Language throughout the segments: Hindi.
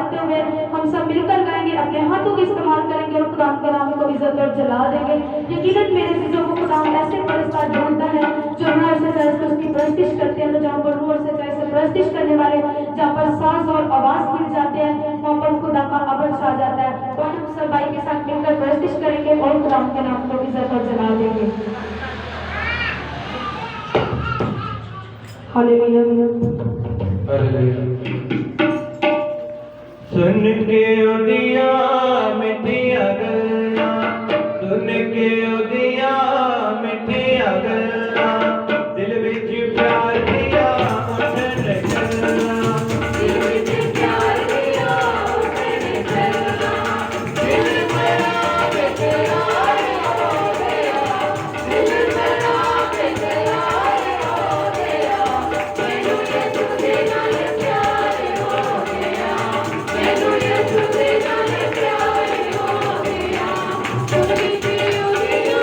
करते हुए हम सब मिलकर गाएंगे, अपने हाथों का इस्तेमाल करेंगे और खुदा के नाम को इज्जत और जला देंगे। यकीनन मेरे चीजों को खुदा ऐसे पुरस्कार ढूंढता है जो रूह और सच्चाई से उसकी प्रस्तिश करते हैं। तो जहाँ पर रूह और सच्चाई से प्रस्तिश करने वाले, जहाँ पर सांस और आवाज मिल जाते हैं, वहाँ पर खुदा का अमर छा जाता है। तो हम सब भाई के साथ मिलकर प्रस्तिश करेंगे और खुदा के नाम को इज्जत और जला देंगे। हालेलुया। सुन के उदिया मिठिया गल्ला, सुन के उदिया मिठिया गल्ला, दिल विच प्यार दिया उठन चलना, दिल विच प्यार दिया उठन चलना, दिल मेरा बेकरार हो गया, दिल मेरा बेकरार हो गया, मैनू यीशु दे नाल प्यार हो गया, मैनू यीशु दे नाल प्यार हो गया। सुन के उदिया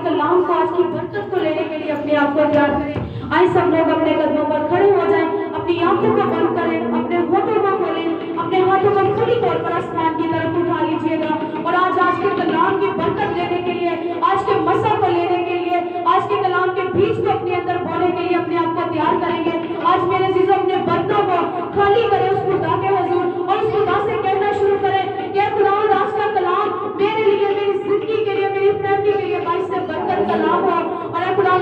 कलाम को, आज की बरकत को लेने के लिए अपने आप को तैयार करें। आइए सब लोग अपने कदमों पर खड़े हो जाएं, अपनी आंखों को बंद करें, अपने होठों को खोलें, अपने हाथों को खुली तौर पर आसमान की तरफ उठा लीजिएगा और आज के कलाम की बरकत लेने के लिए, आज के मसा को लेने के लिए, आज के कलाम के बीज को अपने अंदर बोने के लिए अपने आप को तैयार करेंगे। आज मेरे अजीजों अपने बर्तनों को खाली करें उस खुदा के हुजूर और उस खुदा से कहना शुरू करें कि खुदा आज का कलाम मेरे लिए, मेरी जिंदगी के लिए, मेरी फैमिली के लिए बाइस से बरकत कलाम हो। और खुदा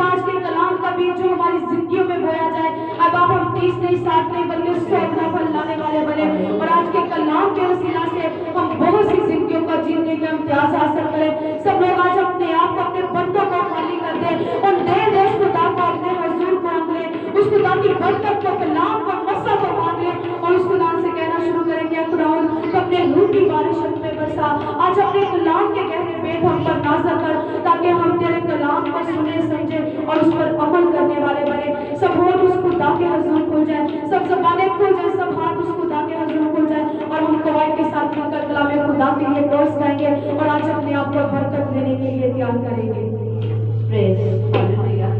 आज के कलाम का बीज जो हमारी जिंदगियों में बोया जाए, अब आप हम 30 नहीं 60 नहीं बल्कि 100 गुना फल लाने वाले बने और आज के कलाम के वसीला से हम बहुत सी जिंदगियों का जीने का इम्तियाज हासिल करें। सब लोग आज अपने आप को, अपने बंदों को खाली कर दें और नए नए खुदा को अपने हुजूर मांग लें, उस खुदा की बरकत को, कलाम को, मसा को मांग लें और उस खुदा से कहना शुरू करें कि खुदावंद तो अपने रूह की बारिश हम पे बरसा, आज अपने कलाम के गहरे पेट हम पर नाज़िल कर, ताकि हम तेरे कलाम को सुने समझे और उस पर अमल करने वाले बने। सब होठ उस खुदा के हुजूर खुल जाए, सब ज़बानें खुल जाए, सब हाथ उस खुदा के हुजूर खुल जाए और हम कवायद के साथ मिलकर कलाम खुदा के लिए दोस्त गाएंगे और आज अपने आप को बरकत देने के लिए तैयार करेंगे। Praise hallelujah.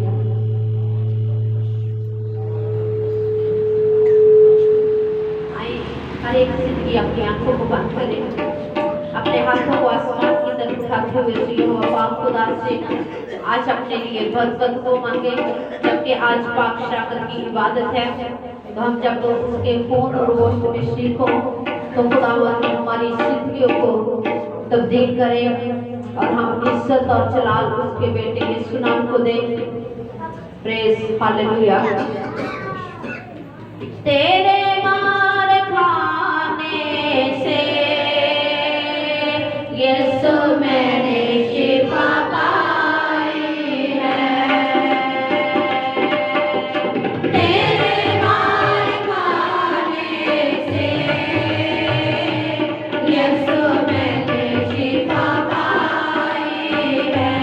हर एक जिंदगी अपनी आंखों को बंद करें, अपने हाथों को आसमान की तरफ उठाते हुए यहोवा पाक खुदा से आज अपने लिए बरकत को मांगे। जबकि आज पाक शाकर की इबादत है, तो हम जब उसके खून और गोश्त में शरीक हों तो खुदावंद हमारी जिंदगियों को तब्दील करें और हम इज्जत और जलाल उसके बेटे यीशु नाम को दें। Praise hallelujah. तेरे मार खाने से यीशु मैंने शिफा पाई है, तेरे मार खाने से यीशु मैंने शिफा पाई है,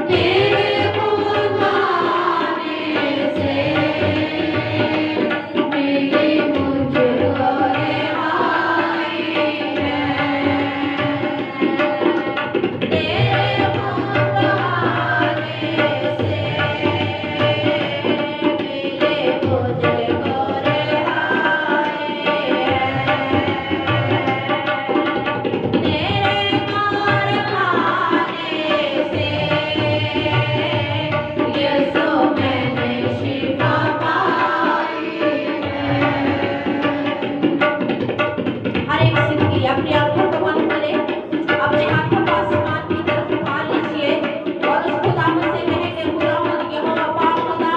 तेरे खून बहाने से मिली मुझे रहाई है, तेरे खून बहाने से मिली मुझे रहाई है, तेरे मार खाने से यीशु मैंने शिफा पाई है। हर एक जिंदगी अपनी आंखों को बंद करें, अपने हाथों को आसमान की तरफ उठा लीजिए और उस खुदावंद से कहें कि खुदावंद यहोवा पाक खुदा,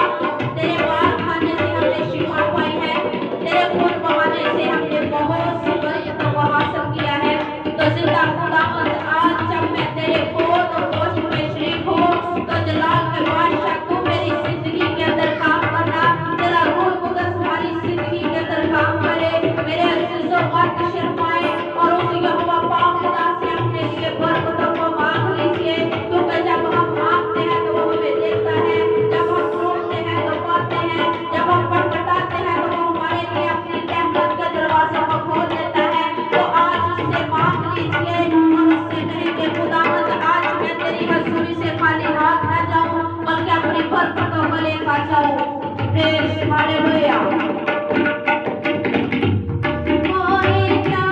तेरे मार खाने से हमने शिफा पाई है, तेरे खून बहाने से हमने बहुत सी बरकतों को हासिल किया है। तो जिंदा खुदावंद आज जब मैं तेरे खून और गोश्त में शरीक हूँ तो जलाल के बादशाह तू मेरी जिंदगी के अंदर काम करना, तेरा रूह कुदस हमारी जिंदगी के अंदर काम करे। मेरे अजीजों मत शर्माए और उस यहोवा पाक खुदा से अपने लिए बरकतों को मांग लीजिए, क्योंकि जब हम मांगते हैं तो वो हमें देता है, जब हम ढूंढते हैं तो पाते हैं, जब हम पटपटाते हैं तो वो हमारे लिए अपनी रहमत के दरवाजों को खोल देता है। तो आज उससे मांग लीजिए और उससे कहेंगे खुदावंद आज मैं तेरी हजूरी से खाली हाथ न जाऊं बल्कि अपनी बरकतों को लेकर जाऊं। Praise hallelujah. कोई क्या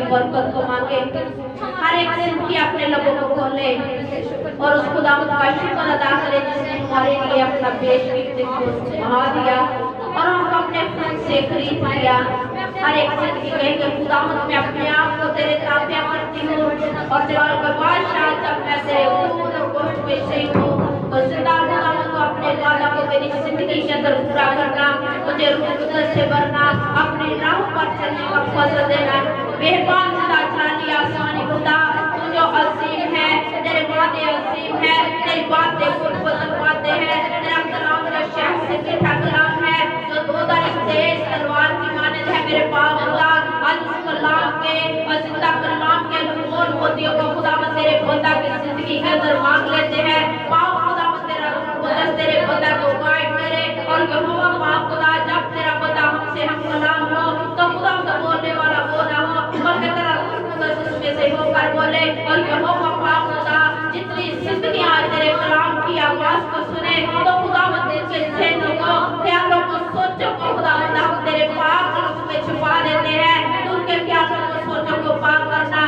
बरकत को मांगे, हर एक जिंदगी अपने लोगों को खोले और उस खुदावंद का शुक्र अदा करें जिसने हमारे लिए अपना बेशकीमती खून बहा दिया और हमको अपने खून से खरीद लिया। हर एक जिंदगी कहेंगे खुदावंद मैं अपने आप को तेरे ताबे करती हूँ और जलाल का बादशाह जब मैं तेरे खून और गोश्त में से हूँ और जिंदा खुदावंद को अपने वादा को मेरी जिंदगी के अंदर पूरा करना, मुझे रूह कुदरत से भरना, अपने राह पर चलने का फजल देना। मेहरबान खुदा जानी आसमानी खुदा तू जो अजीम है, तेरे वादे अजीम है, तेरी बातें फुल बातें हैं, तेरा कलाम जो शहद से मीठा कलाम है, जो दोधारी तेज तलवार की मानद है। मेरे पाक खुदा आज उस कलाम के और जिंदा कलाम के अनमोल मोतियों को खुदा में तेरे बंदा की जिंदगी के अंदर मांग लेते हैं। पाक खुदा में तेरा रूह कुदरत तेरे बंदा को गाइड करे और यहोवा पाक खुदा जब तेरा बंदा हमसे हम कलाम हो तो खुदा का बोलने वाला वो ना हो बल्कि तेरा रूह कुदरत उसमें से होकर बोले और यहोवा पाक खुदा जितनी जिंदगी आज तेरे कलाम की आवाज को सुने तो खुदा दिल के ज़हनों को ख्यालों को सोचों को खुदा हम तेरे पाक रूप में छुपा देते हैं। तू उनके ख्यालों को सोचों को पाक करना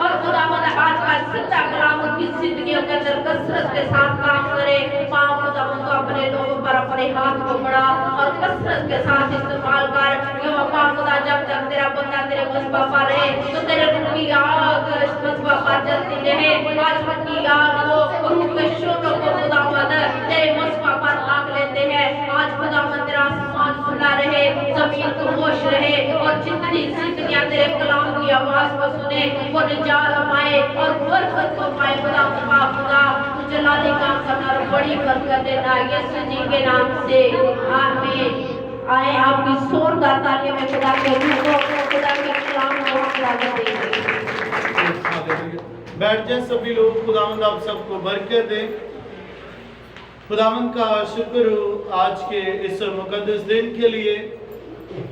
और खुदा आज का जिंदा कलाम उनकी जिंदगियों के अंदर कसरत के साथ काम करे। पाक खुदा उनको अपने लोगों पर अपने हाथ को बढ़ा और कसरत के साथ इस्तेमाल कर। यो पाक खुदा जब तक तेरा बंदा तेरे मसबा पर रहे तो तेरे रूह की आग मसबा पर जलती रहे। आज की आग को रूह के शोलों को खुदावंद तेरे मसबा पर आग लेते हैं। आज खुदावंद तेरा आसमान खुला रहे, जमीन खामोश रहे और जितनी जिंदगियां तेरे कलाम की आवाज को सुने वो निजात पाए और बरकत को पाए। खुदा खुदा जलाली काम करना और बड़ी बरकत देना यीशु जी के नाम से आमीन। आए आपकी जोरदार तालियों में खुदा के रूह को खुदा के कलाम को हम लागत देंगे। बैठ जाए सभी लोग। खुदावंद आप सबको बरकत दे। खुदावंद का शुक्र हो आज के इस मुकद्दस दिन के लिए।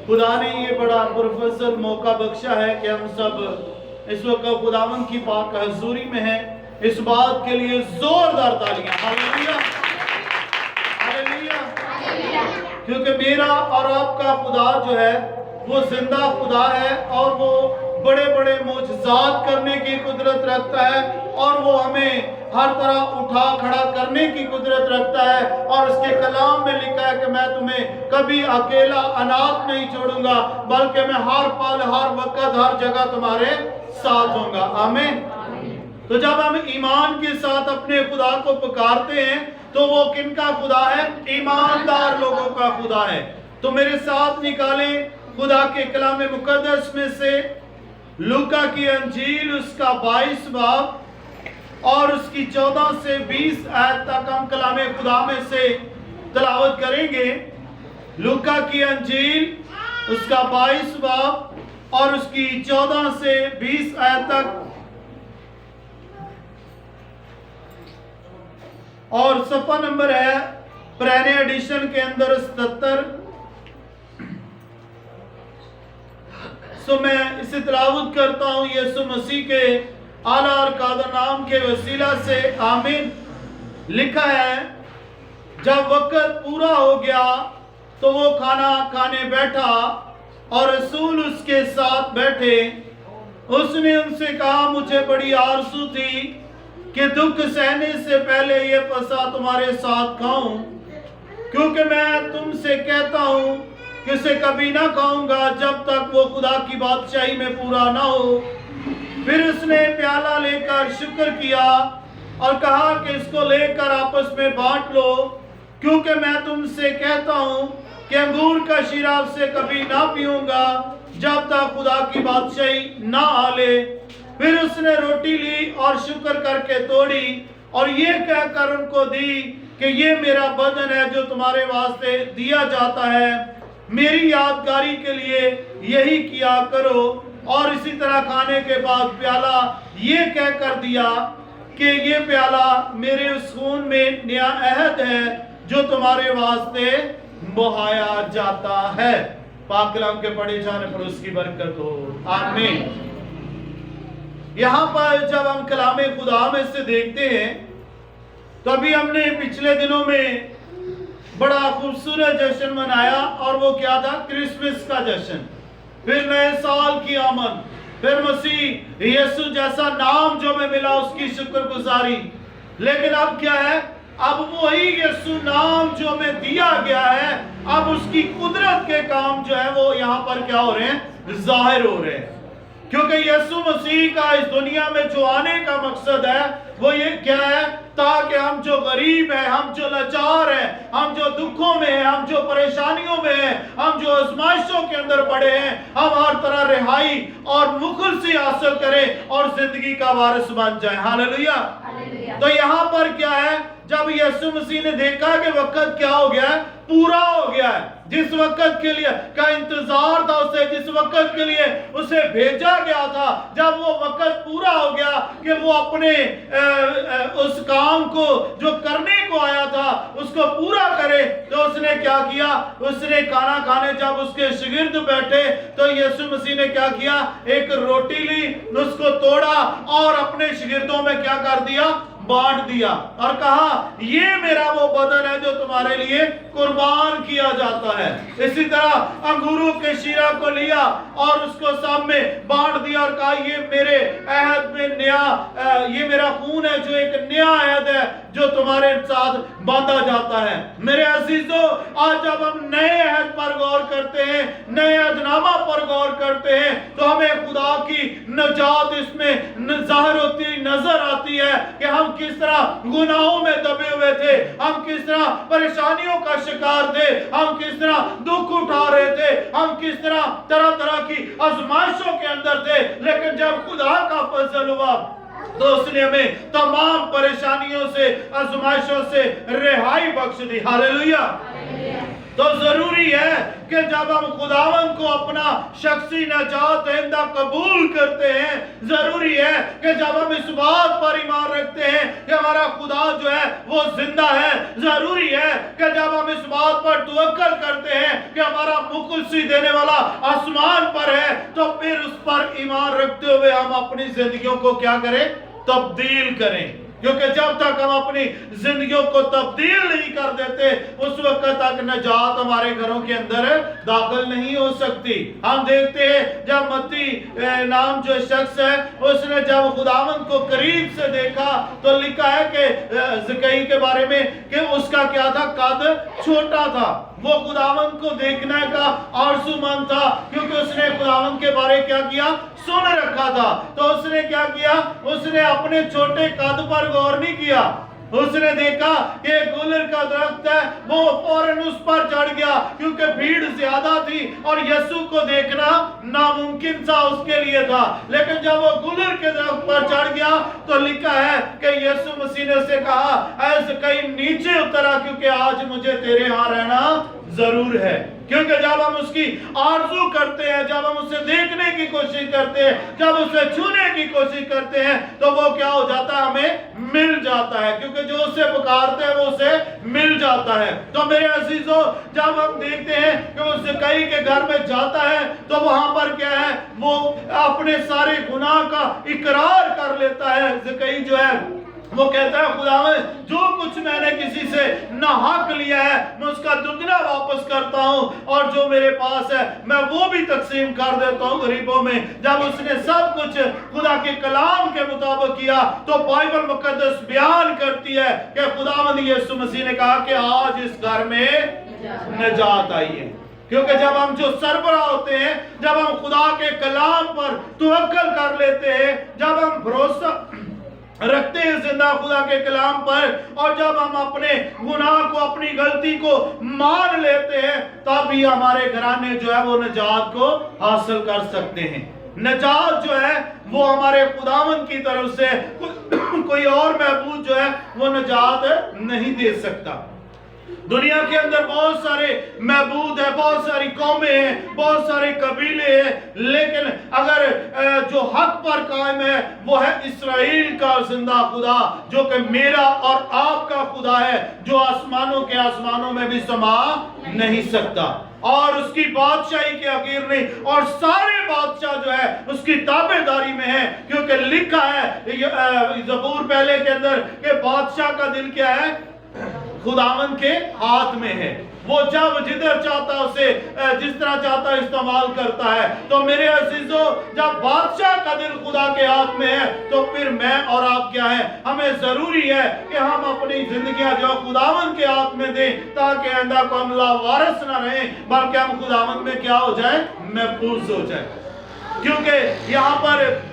खुदा ने ये बड़ा पुरफजल मौका बख्शा है कि हम सब इस वक्त खुदावंद की पाक हजूरी में हैं। इस बात के लिए जोरदार तालियां। Hallelujah hallelujah. क्योंकि मेरा और आपका खुदा जो है वो जिंदा खुदा है और वो बड़े बड़े मोजज़ात करने की कुदरत रखता है और वो हमें हर तरह उठा खड़ा करने की कुदरत रखता है। और उसके कलाम में लिखा है कि मैं तुम्हें कभी अकेला अनाथ नहीं छोड़ूंगा बल्कि मैं हर पल हर वक्त हर जगह तुम्हारे साथ होऊंगा। आमीन। तो जब हम ईमान के साथ अपने खुदा को पुकारते हैं तो वो किनका खुदा है? ईमानदार लोगों का खुदा है। तो मेरे साथ निकालें खुदा के कलाम मुकद्दस में से लूका की अंजील उसका 22 बाब और उसकी 14 से 20 आयत तक हम कलाम खुदा में से तिलावत करेंगे। लूका की अंजील उसका 22 बाब और उसकी 14 से 20 आयत तक और सफ़ा नंबर है पुराने एडिशन के अंदर 77। सो मैं इसे तिलावत करता हूँ यीशु मसीह के आला और कादर नाम के वसीला से। आमीन। लिखा है जब वक्त पूरा हो गया तो वो खाना खाने बैठा और रसूल उसके साथ बैठे। उसने उनसे कहा मुझे बड़ी आरज़ू थी कि दुख सहने से पहले ये फसा तुम्हारे साथ खाऊं, क्योंकि मैं तुमसे कहता हूं कि इसे कभी ना खाऊंगा जब तक वो खुदा की बादशाही में पूरा ना हो। फिर उसने प्याला लेकर शुक्र किया और कहा कि इसको लेकर आपस में बांट लो, क्योंकि मैं तुमसे कहता हूं कि अंगूर का शराब से कभी ना पीऊंगा जब तक खुदा की बादशाही ना आ ले। फिर उसने रोटी ली और शुक्र करके तोड़ी और ये कहकर उनको दी कि ये मेरा बदन है जो तुम्हारे वास्ते दिया जाता है, मेरी यादगारी के लिए यही किया करो। और इसी तरह खाने के बाद प्याला ये कहकर दिया कि ये प्याला मेरे उस खून में नया अहद है जो तुम्हारे वास्ते बहाया जाता है। पाक कलाम के पढ़े जाने पर उसकी बरकत हो। आमीन। यहाँ पर जब हम कलाम खुदा में से देखते हैं तो अभी हमने पिछले दिनों में बड़ा खूबसूरत जश्न मनाया और वो क्या था? क्रिसमस का जश्न। फिर नए साल की आमद, फिर मसीह यीशु जैसा नाम जो हमें मिला उसकी शुक्रगुजारी। लेकिन अब क्या है, अब वही यीशु नाम जो हमें दिया गया है, अब उसकी कुदरत के काम जो है वो यहाँ पर क्या हो रहे हैं, जाहिर हो रहे हैं। क्योंकि यीशु मसीह का इस दुनिया में जो आने का मकसद है वो ये क्या है, ताकि हम जो गरीब हैं, हम जो लाचार हैं, हम जो दुखों में हैं, हम जो परेशानियों में हैं, हम जो आजमाइशों के अंदर पड़े हैं, हम हर तरह रिहाई और मुखलसी हासिल करें और जिंदगी का वारिस बन जाए। हालेलुया। तो यहाँ पर क्या है, जब यीशु मसीह ने देखा कि वक्त क्या हो गया है, पूरा हो गया है, जिस वक्त के लिए का इंतजार था उसे, जिस वक्त के लिए उसे भेजा गया था, जब वो वक्त पूरा हो गया कि वो अपने उस काम को जो करने को आया था उसको पूरा करे, तो उसने क्या किया, उसने खाना खाने जब उसके शागिर्द बैठे तो यीशु मसीह ने क्या किया, एक रोटी ली, उसको तोड़ा और अपने शागिर्दों में क्या कर दिया, बांट दिया और कहा ये मेरा वो बदन है जो तुम्हारे लिए कुर्बान किया जाता है। इसी तरह अंगूरों के शीरा को लिया और उसको सब में बांट दिया और कहा ये मेरे अहद में नया, ये मेरा खून है जो एक नया अहद है जो तुम्हारे साथ बांधा जाता है। मेरे अजीजों, आज जब हम नए अहद पर गौर करते हैं, नए अहदनामा पर गौर करते हैं, तो हमें खुदा की नजात इसमें जाहिर होती नजर आती है कि हम किस तरह गुनाहों में दबे हुए थे, हम किस तरह परेशानियों का शिकार थे, हम किस तरह दुख उठा रहे थे, हम किस तरह तरह तरह की आजमाइशों के अंदर थे। लेकिन जब खुदा का फजल हुआ तो उसने हमें तमाम परेशानियों से, आजमाइशों से रिहाई बख्श दी। हालेलुया। तो जरूरी है कि जब हम खुदावंद को अपना शख्सी नजात दहिंदा कबूल करते हैं, जरूरी है कि जब हम इस बात पर ईमान रखते हैं कि हमारा खुदा जो है वो जिंदा है, जरूरी है कि जब हम इस बात पर तवक्कल करते हैं कि हमारा मुखलसी देने वाला आसमान पर है, तो फिर उस पर ईमान रखते हुए हम अपनी जिंदगियों को क्या करें, तब्दील करें। क्योंकि जब तक हम अपनी जिंदगियों को तब्दील नहीं कर देते, उस वक्त तक नजात हमारे घरों के अंदर दाखिल नहीं हो सकती। हम देखते हैं जब मत्ती नाम जो शख्स है, उसने जब खुदावंद को करीब से देखा तो लिखा है कि ज़कई के बारे में कि उसका क्या था, कद छोटा था। वो खुदावंद को देखने का आरज़ूमंद था, क्योंकि उसने खुदावंद के बारे क्या किया, सुन रखा था। तो उसने क्या किया, उसने अपने छोटे कद पर गौर नहीं किया। उसने देखा कि गुलर का दरख्त है, वो फौरन उस पर चढ़ गया, क्योंकि भीड़ ज्यादा थी और यीशु को देखना नामुमकिन सा उसके लिए था। लेकिन जब वो गुलर के दरख्त पर चढ़ गया तो लिखा है कि यीशु मसीह ने उसे कहा, ऐसे कहीं नीचे उतरा, क्योंकि आज मुझे तेरे यहाँ रहना जरूर है। क्योंकि जब हम उसकी आरज़ू करते हैं, जब हम उसे देखने की कोशिश करते हैं, जब उसे छूने की कोशिश करते हैं, तो वो क्या हो जाता है, हमें मिल जाता है। क्योंकि जो उसे पुकारते हैं वो उसे मिल जाता है। तो मेरे अजीजों, जब हम देखते हैं कि वो ज़कई के घर में जाता है तो वहां पर क्या है, वो अपने सारे गुनाह का इकरार कर लेता है। ज़कई जो है वो कहता है, खुदावंद जो कुछ मैंने किसी से नाहक लिया है मैं उसका दुगना वापस करता हूं, और जो मेरे पास है मैं वो भी तकसीम कर देता हूं गरीबों में। जब उसने सब कुछ खुदा के कलाम के मुताबिक किया तो बाइबल मुकद्दस बयान करती है कि खुदावंद यीशु मसीह ने कहा कि आज इस घर में नजात आई है। क्योंकि जब हम जो सरबराह होते हैं, जब हम खुदा के कलाम पर तवक्कल कर लेते हैं, जब हम भरोसा रखते हैं जिंदा खुदा के कलाम पर, और जब हम अपने गुनाह को, अपनी गलती को मान लेते हैं, तब ही हमारे घराने जो है वो नजात को हासिल कर सकते हैं। नजात जो है वो हमारे खुदावंद की तरफ से, कोई और महबूद जो है वो नजात नहीं दे सकता। दुनिया के अंदर बहुत सारे महबूद है, बहुत सारी कौमें हैं, बहुत सारे कबीले हैं, लेकिन अगर जो हक पर कायम है वो है इस्राएल का जिंदा खुदा, जो कि मेरा और आपका खुदा है, जो आसमानों के आसमानों में भी समा नहीं सकता, और उसकी बादशाही के आखिर नहीं, और सारे बादशाह जो है उसकी ताबेदारी में है। क्योंकि लिखा है ज़बूर पहले के अंदर कि बादशाह का दिल क्या है, खुदावन के हाथ में है। वो जब जिधर चाहता उसे जिस तरह चाहता इस्तेमाल करता है। तो मेरे अजीजों, जब बादशाह का दिल खुदा के हाथ में है तो फिर मैं और आप क्या है, हमें जरूरी है कि हम अपनी जिंदगियां जो खुदावन के हाथ में दें, ताकि आइंदा को हम लावारिस ना रहें, बल्कि हम खुदावन में क्या हो जाए, महफूज हो जाए। क्योंकि यहाँ पर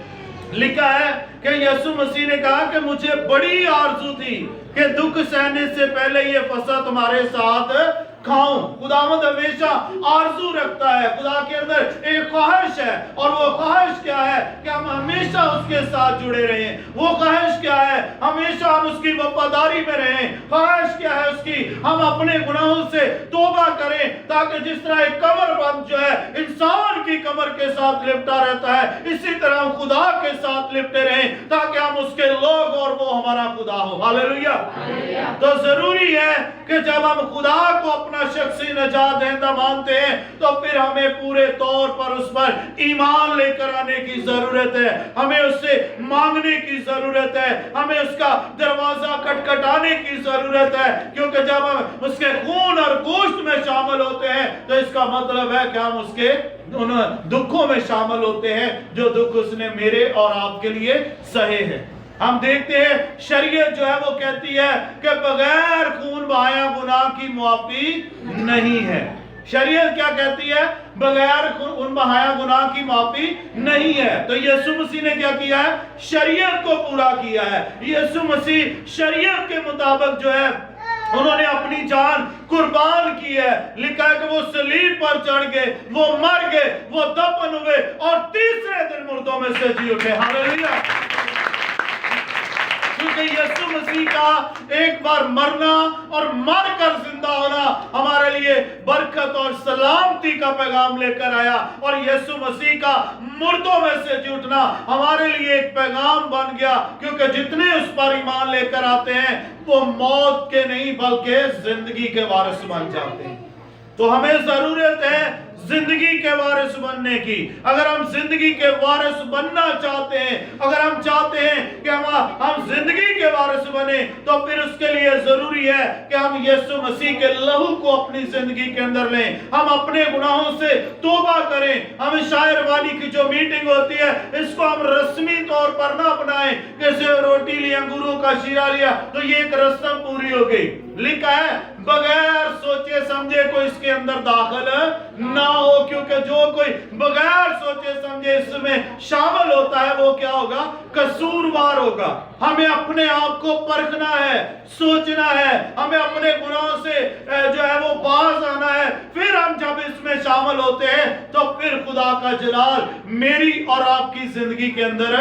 लिखा है कि यीशु मसीह ने कहा कि मुझे बड़ी आरज़ू थी कि दुख सहने से पहले ये फसह तुम्हारे साथ खाऊं। खुदावंद हमेशा आरज़ू रखता है, खुदा के अंदर एक ख्वाहिश है, और वो ख्वाहिश क्या है कि हम हमेशा उसके साथ जुड़े रहें। वो ख्वाहिश क्या है, हमेशा हम उसकी वफादारी में रहें। ख्वाहिश क्या है उसकी, हम अपने गुनाहों से तौबा करें, ताकि जिस तरह एक कमरबंद जो है इंसान की कमर के साथ लिपटा रहता है, इसी तरह हम खुदा के साथ लिपटे रहें, ताकि हम उसके लोग और वो हमारा खुदा हो। हालेलुया। तो जरूरी है कि जब हम खुदा को अपना शख्सी नजात दहिंदा मानते हैं, तो फिर हमें पूरे तौर पर उस पर ईमान लेकर आने की जरूरत है। हमें उससे मांगने की जरूरत है, हमें उसका दरवाजा खटखटाने की जरूरत है। क्योंकि जब हम उसके खून और गोश्त में शामिल होते हैं, तो इसका मतलब है कि हम उसके उन दुखों में शामिल होते हैं जो दुख उसने मेरे और आपके लिए सहे हैं। हम देखते हैं शरीयत जो है वो कहती है कि बगैर खून बहाया गुनाह की मुआफी नहीं है। शरीयत क्या कहती है, बगैर खून बहाया गुनाह की माफी नहीं है। तो यीशु मसीह ने क्या किया है, शरीयत को पूरा किया है। यीशु मसीह शरीयत के मुताबिक जो है उन्होंने अपनी जान कुर्बान की है। लिखा है कि वो सलीब पर चढ़ गए, वो मर गए, वो दफन हुए और तीसरे दिन मुर्दों में से जी उठे। हालेलुया। क्योंकि यीशु मसीह का एक बार मरना और मर कर जिंदा होना हमारे लिए बरकत और सलामती का पैगाम लेकर आया, और यीशु मसीह का मुर्दों में से जी उठना हमारे लिए एक पैगाम बन गया। क्योंकि जितने उस पर ईमान लेकर आते हैं वो मौत के नहीं बल्कि जिंदगी के वारिस बन जाते हैं। तो हमें जरूरत है जिंदगी के वारिस बनने की। अगर हम जिंदगी के वारिस बनना चाहते हैं, अगर हम चाहते हैं कि हम जिंदगी के वारिस बने, तो फिर उसके लिए जरूरी है कि हम यीशु मसीह के लहू को अपनी जिंदगी के अंदर लें। हम अपने गुनाहों से तौबा करें। हम शायर वाली की जो मीटिंग होती है, इसको हम रस्मी तौर पर ना अपनाएं, कैसे रोटी ली, अंगूरों का शीरा लिया, तो ये एक रस्म पूरी हो गई। लिखा है बगैर सोचे समझे कोई इसके अंदर दाखिल ना हो, क्योंकि जो कोई बगैर सोचे समझे इसमें शामिल होता है वो क्या होगा, कसूरवार होगा। हमें अपने आप को परखना है, सोचना है, हमें अपने गुनाहों से जो है वो बाज आना है। फिर हम जब इसमें शामिल होते हैं तो फिर खुदा का जलाल मेरी और आपकी जिंदगी के अंदर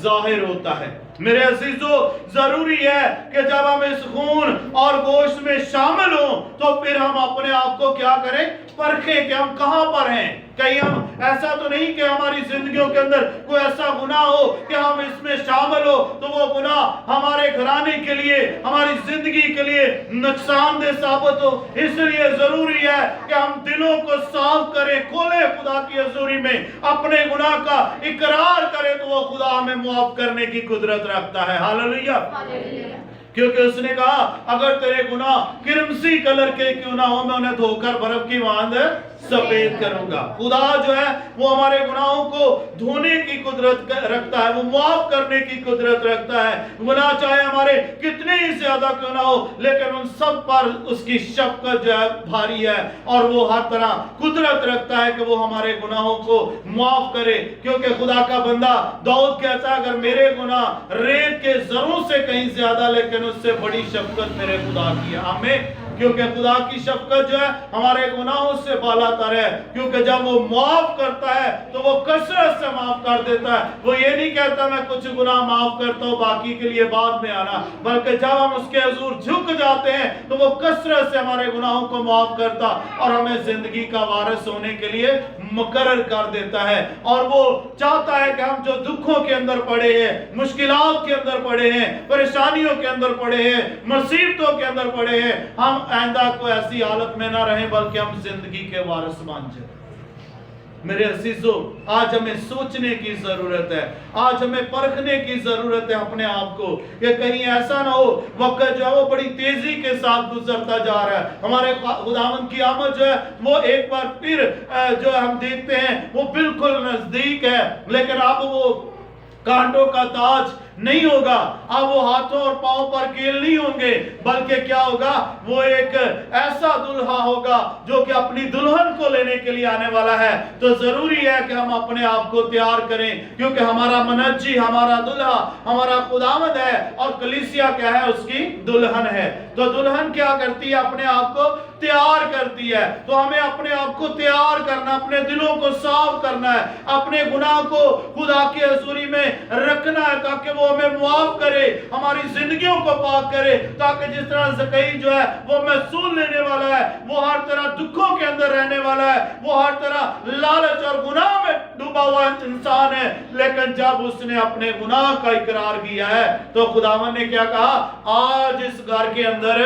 जाहिर होता है। मेरे अजीजों, जरूरी है कि जब हम इस खून और गोश्त में शामिल हों तो फिर हम अपने आप को क्या करें, परखें कि हम कहां पर हैं। कहीं हम ऐसा तो नहीं कि हमारी जिंदगियों के अंदर कोई ऐसा गुनाह हो कि हम इसमें शामिल हो तो वो गुनाह हमारे घराने के लिए, हमारी जिंदगी के लिए नुकसानदेह साबित हो। इसलिए जरूरी है कि हम दिलों को साफ करें, खोले खुदा की हजूरी में, अपने गुनाह का इकरार करें, तो वो खुदा हमें मुआफ करने की कुदरत रखता है। हालेलुया। क्योंकि उसने कहा अगर तेरे गुनाह किरमसी कलर के क्यों ना हो, मैं उन्हें धोकर बर्फ की मांद सफेद करूंगा। खुदा जो है वो हमारे गुनाहों को धोने की कुदरत रखता है, वो माफ करने की कुदरत रखता है। गुनाह चाहे हमारे कितने ही ज्यादा क्यों ना हो, लेकिन उन सब पर उसकी शफकत जो है भारी है, और वो हर तरह कुदरत रखता है कि वो हमारे गुनाहों को माफ करे। क्योंकि खुदा का बंदा दाऊद कहता है अगर मेरे गुनाह रेत के जरों से कहीं ज्यादा, लेकिन उससे बड़ी शफकत मेरे खुदा की है। आमीन। क्योंकि खुदा की शफकत जो है हमारे गुनाहों से बालातर है। क्योंकि जब वो माफ करता है तो वो कसरत से माफ कर देता है। वो ये नहीं कहता मैं कुछ गुनाह माफ करता हूँ बाकी के लिए बाद में आना, बल्कि जब हम उसके हुजूर झुक जाते हैं तो वो कसरत से हमारे गुनाहों को माफ करता और हमें जिंदगी का वारिस होने के लिए मुकर्रर कर देता है। और वो चाहता है कि हम जो दुखों के अंदर पड़े हैं, मुश्किलात के अंदर पड़े हैं, परेशानियों के अंदर पड़े हैं, मुसीबतों के अंदर पड़े हैं, हम आइंदा को ऐसी हालत में ना रहें, बल्कि हम जिंदगी के वारिस बन जाए। मेरे अजीजों, आज हमें सोचने की जरूरत है, आज हमें परखने की जरूरत है अपने आप को, कि कहीं ऐसा ना हो वक्त जो है वो बड़ी तेजी के साथ गुजरता जा रहा है, हमारे खुदावंद की आमद जो है वो एक बार फिर जो हम देखते हैं वो बिल्कुल नजदीक है, लेकिन अब वो कांटों का ताज नहीं होगा, अब वो हाथों और पांव पर कील नहीं होंगे, बल्कि क्या होगा, वो एक ऐसा दुल्हा होगा जो कि अपनी दुल्हन को लेने के लिए आने वाला है। तो जरूरी है कि हम अपने आप को तैयार करें, क्योंकि हमारा मनज्जी, हमारा दुल्हा, हमारा खुदावंद है, और कलीसिया क्या है, उसकी दुल्हन है। तो दुल्हन क्या करती है, अपने आप को तैयार करती है। तो हमें अपने आप को तैयार करना, अपने दिलों को साफ करना है, अपने गुनाह को खुदा की हजूरी में रखना है, ताकि वो हमें मुआफ करे, हमारी जिंदगियों को पाक करे, ताकि जिस तरह ज़कई जो है वो महसूल लेने वाला है, वो हर तरह दुखों के अंदर रहने वाला है, वो हर तरह लालच और गुनाह में डूबा हुआ इंसान है, लेकिन जब उसने अपने गुनाह का इकरार किया है तो खुदावन ने क्या कहा, आज इस घर के अंदर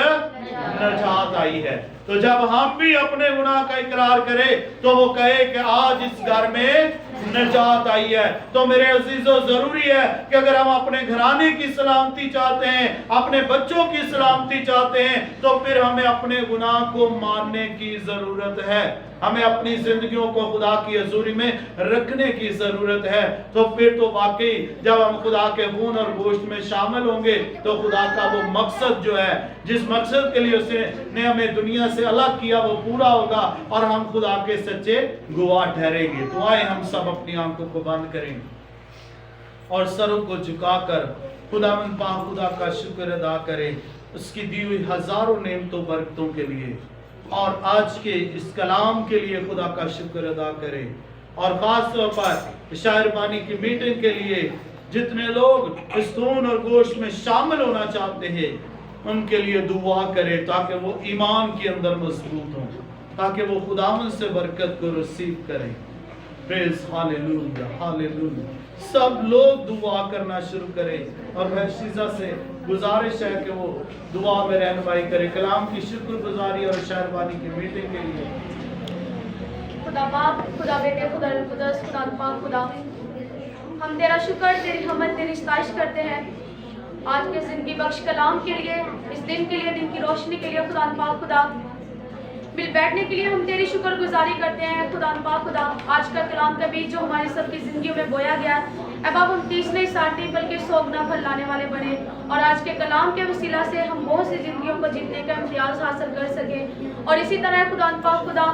नजात आई है। तो जब हम भी अपने गुनाह का इकरार करें तो वो कहे कि आज इस घर में नजात आई है। तो मेरे अजीजों, जरूरी है कि अगर हम अपने घराने की सलामती चाहते हैं, अपने बच्चों की सलामती चाहते हैं, तो फिर हमें अपने गुनाह को मानने की जरूरत है, हमें अपनी जिंदगियों को खुदा की हजूरी में रखने की जरूरत है। तो फिर तो वाकई जब हम खुदा के खून और गोश्त में शामिल होंगे तो खुदा का वो मकसद जो है, जिस मकसद के लिए उसने हमें दुनिया से अलग किया, वो पूरा होगा और हम खुदा के सच्चे गवाह ठहरेंगे। तो आए हम सब अपनी आंखों को बंद करें और सरों को झुकाकर खुदावंद पाक खुदा का शुक्र अदा करें, उसकी दी हुई हजारों नेमतों बरकतों के लिए, और आज के इस कलाम के लिए खुदा का शुक्र अदा करें, और खास तौर पर शायरबानी की मीटिंग के लिए जितने लोग इस खून और गोश्त में शामिल होना चाहते हैं उनके लिए दुआ करें, ताकि वो ईमान के अंदर मजबूत हों, ताकि वो खुदावंद से बरकत को रिसीव करें। Praise hallelujah, hallelujah. सब लोग दुआ करना शुरू करें, और मैं शीजा से गुजारिश है कि वो दुआ में रहनुमाई करे कलाम की शुक्रगुजारी और शायरबानी की मीटिंग के लिए। खुदा बाप, खुदा बेटे, खुदा रूह कुद्दस, खुदा पाक, खुदा हम तेरा शुक्र, तेरी हमद, तेरी सताइश करते हैं आज के जिंदगी बख्श कलाम के लिए, इस दिन के लिए, दिन की रोशनी के लिए। खुदा पाक खुदा मिल बैठने के लिए हम तेरी शुक्रगुजारी करते हैं। खुदा पाक खुदा आज का कलाम का बीज जो हमारी सबकी जिंदगी में बोया गया, अब हम 30 नहीं 60 बल्कि 100 गुना फल लाने वाले बने, और आज के कलाम के वसीला से हम बहुत सी जिंदगियों को जीतने का इम्तियाज हासिल कर सके। और इसी तरह खुदा पाक खुदा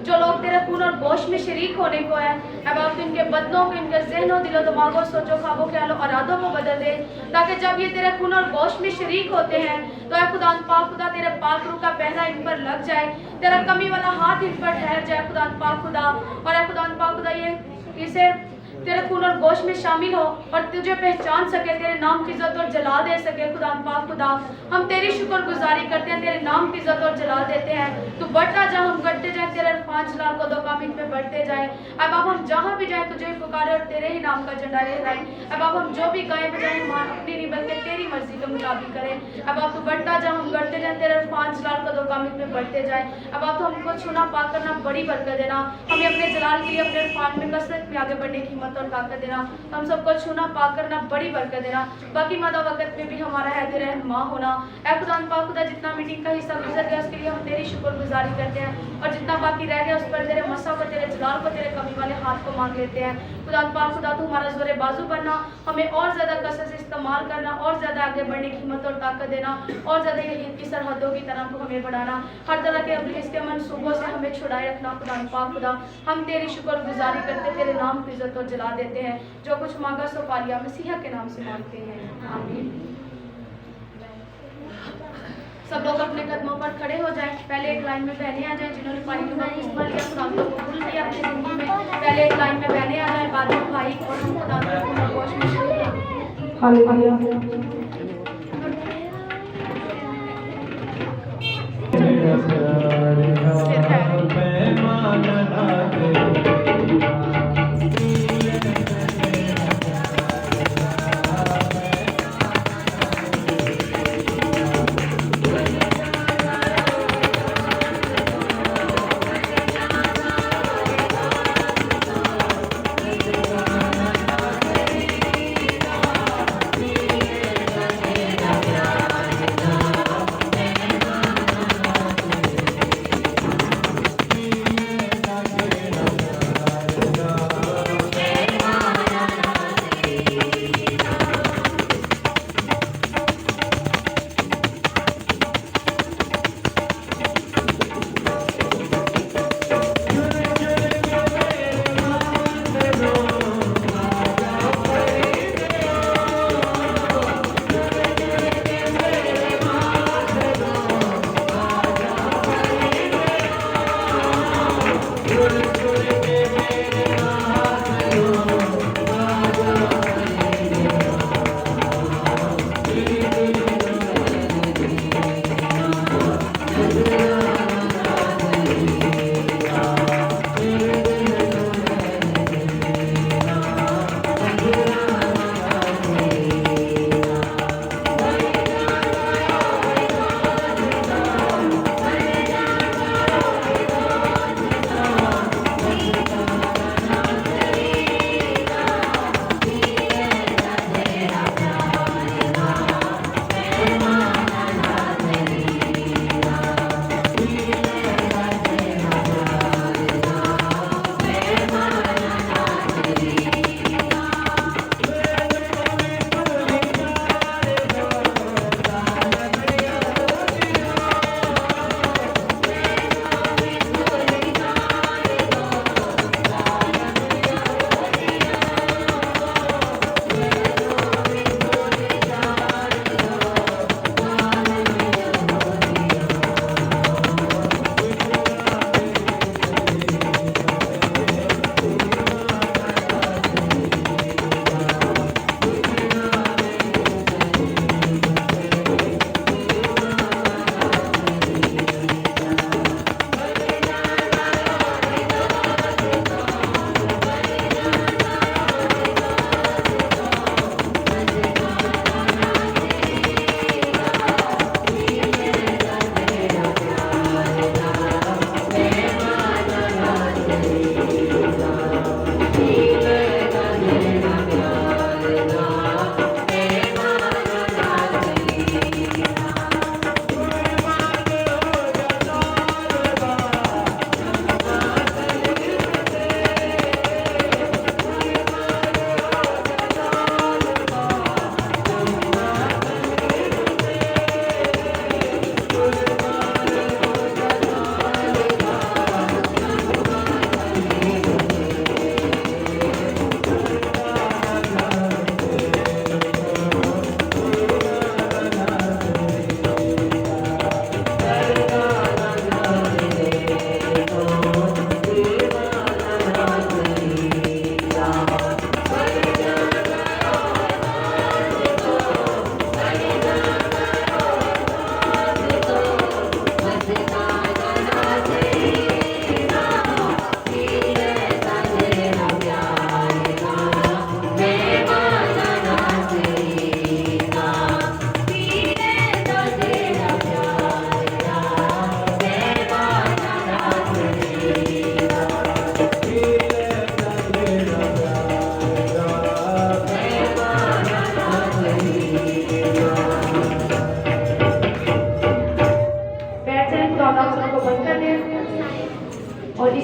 जो लोग तेरे खून और गोश्त में शरीक होने को है, अब आप इनके बदनों को, इनके जहनों, दिलो दिमागों, सोचो ख्वाबों, ख्यालों, इरादों को बदल दे, ताकि जब ये तेरे खून और गोश्त में शरीक होते हैं तो है खुदा पाक खुदा तेरे पाक रूह का पहना इन पर लग जाए, तेरा कमी वाला हाथ इन पर ठहर जाए खुदा पाक खुदा। और है खुदा पाक खुदा ये इसे तेरे खून और गोश्त में शामिल हो और तुझे पहचान सके, तेरे नाम की इज्जत और जला दे सके। खुदा पाक खुदा हम तेरी शुक्रगुजारी करते हैं, तेरे नाम की इज्जत और जला देते हैं। तू बढ़ता जा, हम बढ़ते जाए, तेरे 5 लाख को 2 कामिल पे बढ़ते जाए। अब हम जहाँ भी जाए तुझे पुकारे और तेरे ही नाम का झंडा लहराएं। अब हम जो भी गाएं बजाएं अपनी नहीं बल्कि तेरी मर्जी के मुताबिक करें। अब तू बढ़ता जा, हम बढ़ते जाए, तेरे 5 लाख को 2 कामिल पे बढ़ते जाए। अब तो हमको छूना पाक करना बड़ी बरकत देना, हमें अपने जलाल के लिए अपने इरफान में कसरत में आगे बढ़ने की हिम्मत और ताकत देना, हम सबको छूना पाक करना बड़ी बरकत देना। बाकी मादा वक्त में भी हमारा है तेरे रहनुमा होना। ऐ खुदा पाक खुदा जितना मीटिंग का हिस्सा गुजर गया उसके लिए हम तेरी शुक्रगुजारी करते हैं, और जितना बाकी रह गया उस पर तेरे मसा को, तेरे जलाल को, तेरे कमी वाले हाथ को मांग लेते हैं। खुदा पाक खुदा तू हमारा जोरे बाजू बनना, हमें और ज़्यादा कसरत से इस्तेमाल करना, और ज़्यादा आगे बढ़ने की हिम्मत और ताकत देना, और ज़्यादा यकीन की सरहदों की तरफ को हमें बढ़ाना, हर तरह के इब्लीस के मंसूबों से हमें छुड़ाए रखना। खुदा पाक खुदा हम तेरी शुक्रगुजारी करते, तेरे नाम की इज्जत और जला देते हैं। जो कुछ मांगा सो पा लिया, मसीहा के नाम से मांगते हैं, आमीन। सब लोग अपने कदमों पर खड़े हो जाएं, पहले एक लाइन में बहने आ जाएं जिन्होंने पानी का बपतिस्मा लिया, खुदा को कबूल किया अपनी जिंदगी में, पहले एक लाइन में बहने आ जाएं, बाद में भाई और हम खुदा को अपना गोश्त में शुरू करें। हालेलुया।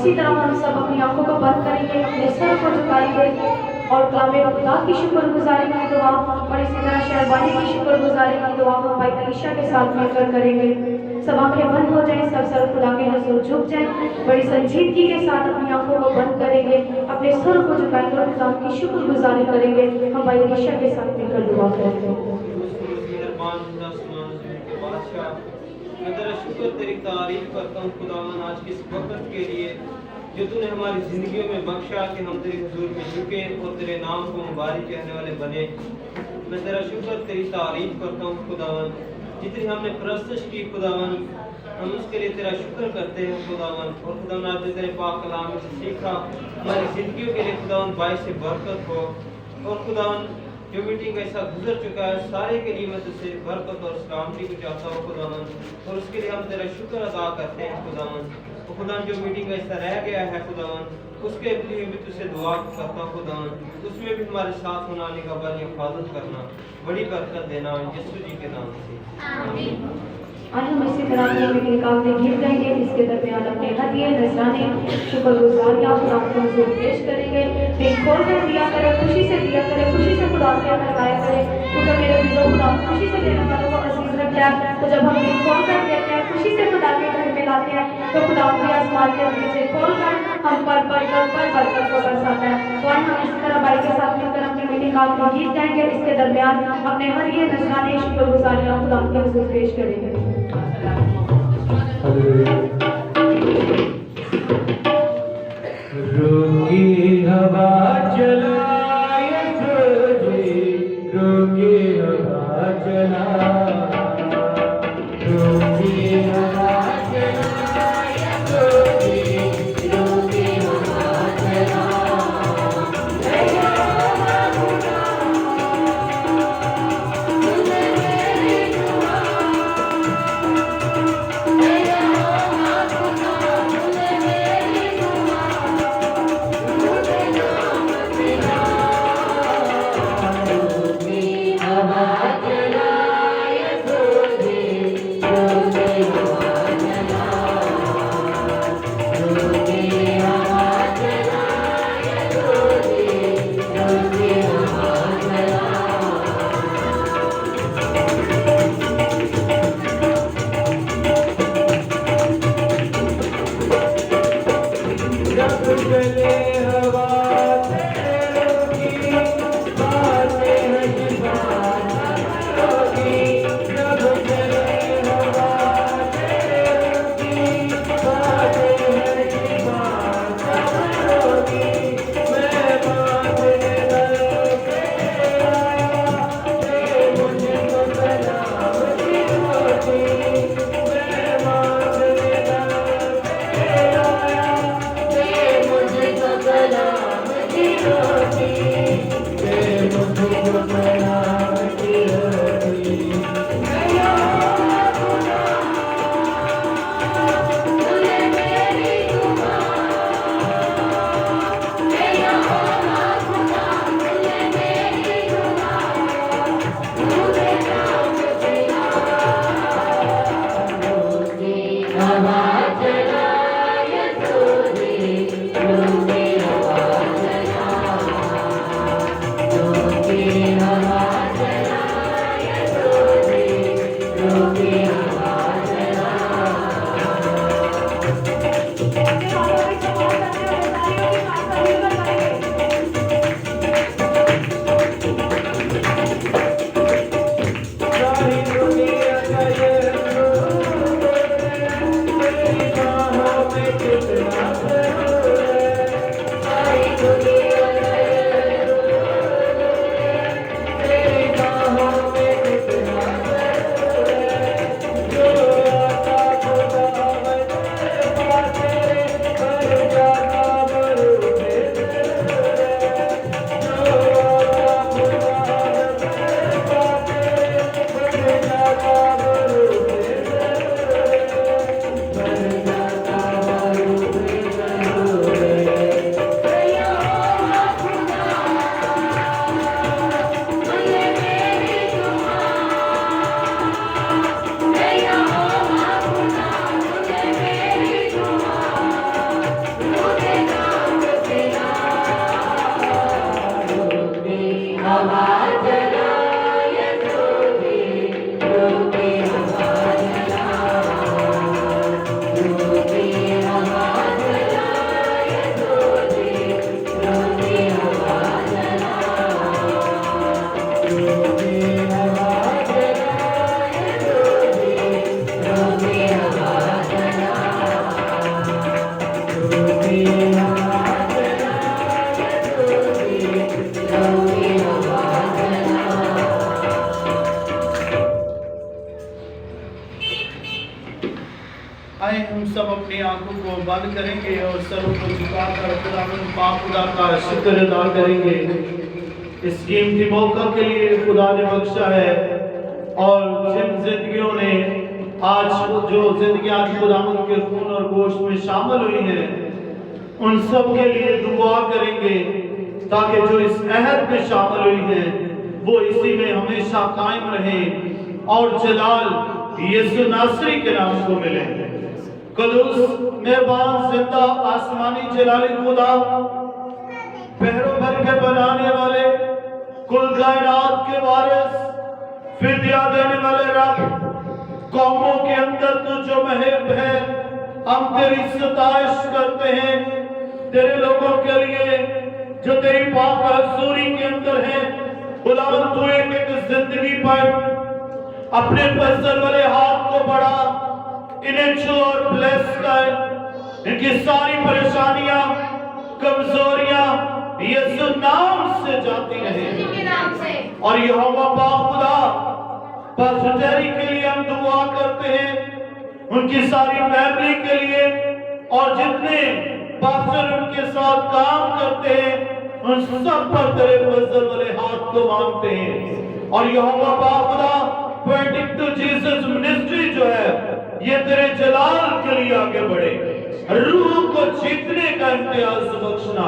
इसी तरह हम सब अपनी आंखों को बंद करेंगे, अपने सर को झुकाएंगे और कलामे खुदा की शुक्रगुजारी की दुआ और इसी तरह शहरबानी की शुक्रगुजारी की दुआ हम भाई अलीशा के साथ मिलकर करेंगे। सब आंखें बंद हो जाएं, सब सर खुदा के हजूर झुक जाएं, बड़ी संजीदगी के साथ अपनी आंखों को बंद करेंगे, अपने सर को झुकाएंगे और खुदा की शुक्रगुजारी करेंगे। हम भाई अलीशा के साथ मिलकर दुआ करेंगे। मैं तेरा शुक्र तेरी तारीफ करता हूँ खुदावन आज के इस वक्त के लिए जो तूने हमारी ज़िंदगियों में बख्शा कि हम तेरे हुजूर में झुके और तेरे नाम को मुबारक कहने वाले बने। मैं तेरा शुक्र तेरी तारीफ करता हूँ खुदावन, जितनी हमने परस्तिश की खुदावन हम उसके लिए तेरा शुक्र करते हैं खुदावन। और खुदावन आज तेरे पाक कलाम में से सीखा हमारी ज़िंदगियों के लिए खुदावन बाइस से बरकत हो। और खुदावन जो मीटिंग ऐसा गुजर चुका है सारे के लिए मैं तुझसे बरकत और सलामती को चाहता हूँ खुदावन, और उसके लिए हम तेरा शुक्र अदा करते हैं खुदावन। तो खुदावन जो मीटिंग ऐसा रह गया है खुदावन उसके लिए भी तुझसे दुआ करता हूँ खुदावन, उसमें भी हमारे साथ होने का बल हिफाजत करना, बड़ी बरकत देना यीशु जी के नाम से आमीन। आज हम इसी तरह अपने मीटिंग काम में गिर जाएंगे, इसके दरमियान अपने हदिये नजराने शुक्रगुजारियां खुदा के हुजूर पेश करेंगे। दिल खोल कर दिया करें, खुशी से दिया करें, खुशी से खुदा से लगाया करें, क्योंकि मेरे दिलों खुदा खुशी से देने वालों को अजीज रखता है। तो जब हम दिल खोल कर देते हैं, खुशी से खुदा के घर में लाते हैं, तो खुदा भी आसमान के नीचे खोल कर हम पर बरकत को बरसाता है। तो आज हम इसी तरह भाई के साथ मिलकर अपनी मीटिंग काम में जीत जाएंगे। इसके दरमियान अपने हदिये नजराने शुक्रगुजारियां खुदा के हुजूर पेश करेंगे। रोगी हवा चलाए तुझे, रोगी हवा चला, रोगी हवा चलाए तुझे, रोगी हवा चला। आए हम सब अपनी आंखों को बंद करेंगे और सरों को झुकाकर खुदावन पाक खुदा का शुक्र अदा करेंगे इस कीमती मौका के लिए खुदा ने बख्शा है। और जिन जिंदगियों ने आज जो जिंदगियां खुदावन के खून और गोश्त में शामिल हुई हैं उन सब के लिए दुआ करेंगे ताकि जो इस अहद में शामिल हुई हैं वो इसी में हमेशा कायम रहे और जलाल यीशु नासरी के नाम को मिले। कदूस मेहरबान जिंदा आसमानी जलाली खुदा, पहरों भर के बनाने वाले, कुल कायनात के वारिस, फिदिया देने वाले रब, कौमों के अंदर तू जो महब है, हम तेरी सताइश करते हैं। तेरे लोगों के लिए जो तेरी पाक हजूरी के अंदर है, खुदावंद तू एक एक जिंदगी पर अपने फजल वाले हाथ को बढ़ा, इन्हें छू और ब्लेस कर। इनकी सारी परेशानियां, कमजोरियां यीशु नाम से जाती रहे। और यहोवा पाक खुदा पास्टर के लिए हम दुआ करते हैं, उनकी सारी फैमिली के लिए और जितने पास्टर उनके साथ काम करते हैं उन सब पर तेरे फजल वाले हाथ को मांगते हैं। और यहोवा पाक खुदा पॉइंटिंग टू जीसस मिनिस्ट्री जो है ये तेरे जलाल के लिए आगे बढ़े, रूह को जीतने का इम्तियाज बख्शना,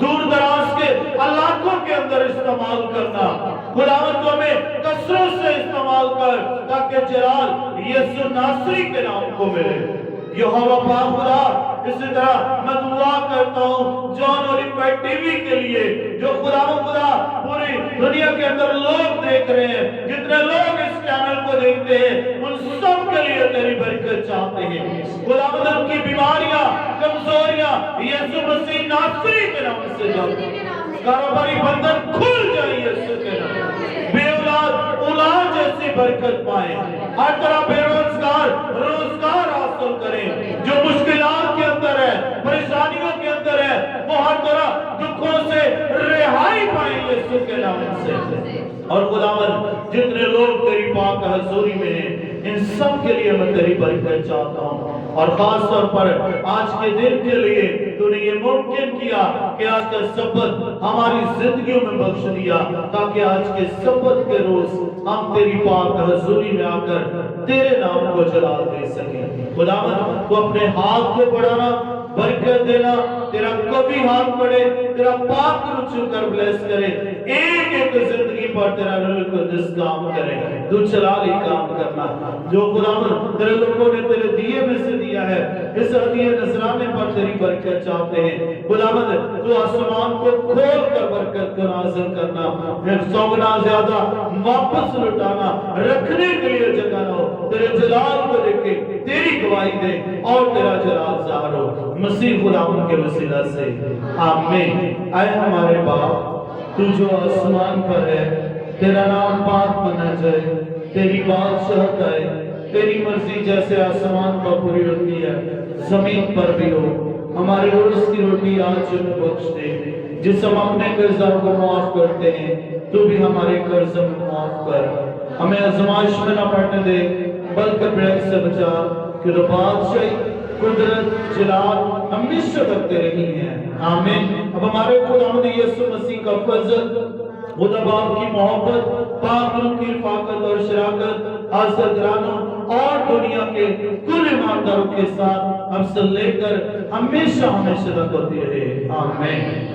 दूर दराज के इलाकों के अंदर इस्तेमाल करना, खुदावंद हमें कसरत से इस्तेमाल कर ताकि जलाल यीशु नासरी के नाम को मिले। यहोवा पाक खुदा इसी तरह मैं दुआ करता हूँ जॉन ओलिफाइड टीवी के लिए, जो खुदा पूरी दुनिया के अंदर लोग देख रहे हैं, जितने लोग इस चैनल को देखते हैं उन सब के लिए तेरी बरकत चाहते हैं। खुदावंद उनकी बीमारियां, कमजोरियां यीशु मसीह नासरी के नाम से जाती, कारोबारी बंधन खुल जाए यीशु के नाम, बेऔलाद औलाद जैसी बरकत पाए, हर तरह बेरोजगार रोजगार हासिल करें, जो मुश्किलात के अंदर है, परेशानियों के अंदर है, वो हर तरह दुखों से रिहाई पाए यीशु के नाम से। और खुदावंद जितने लोग तेरी पाक हजूरी में हैं इन सब के लिए मैं तेरी बरकत चाहता हूँ। और खास तौर पर आज के दिन के लिए तूने ये मुमकिन किया कि आज का सब्बत हमारी जिंदगियों में बख्श दिया ताकि आज के सब्बत के रोज हम तेरी पाक हजूरी में आकर तेरे नाम को जलाल दे सके। खुदावंद तू अपने हाथ को बढ़ाना, बरकत देना, तेरा कभी हाथ बढ़े, तेरा पाक रुचु कर ब्लेस करे, एक एक जिंदगी पर तेरा रूह कुद्दूस काम करे, तू चला ले काम करना। जो खुदावंद तेरे लोगों ने तेरे दिए में से दिया है इस हदीए नजराने पर तेरी बरकत चाहते हैं। खुदावंद तू आसमान को खोल कर बरकत को नाज़िल करना, फिर 100 गुना ज्यादा वापस लौटाना, रखने के लिए जगह हो, तेरे जलाल को देख के तेरी गवाही दे और तेरा जलाल ज़ाहिर हो मसीह खुदावंद के वसीला से, आमीन। आए हमारे बाप तू जो आसमान पर है, तेरा नाम पाक माना जाए, तेरी बादशाहत आए, तेरी मर्जी जैसे आसमान पर पूरी होती है जमीन पर भी हो। हमारे रोज की रोटी आज हमें बख्श दे, जिस हम अपने कर्जा को माफ करते हैं तू भी हमारे कर्ज में माफ कर। हमें आजमाइश में न पड़ने दे बल्कि बुराई से बचा, कि तो बादशाही कुदरत जलाल हमेशा तक तेरे ही हैं, आमीन। अब हमारे खुदावंद यीशु मसीह का फजल, खुदा बाप की मोहब्बत, पाक रूह की रफ़ाकत और शराकत आज़ादारों और दुनिया के कुल ईमानदारों के साथ हमसे लेकर हमेशा हमेशा तक होती रहे, आमीन।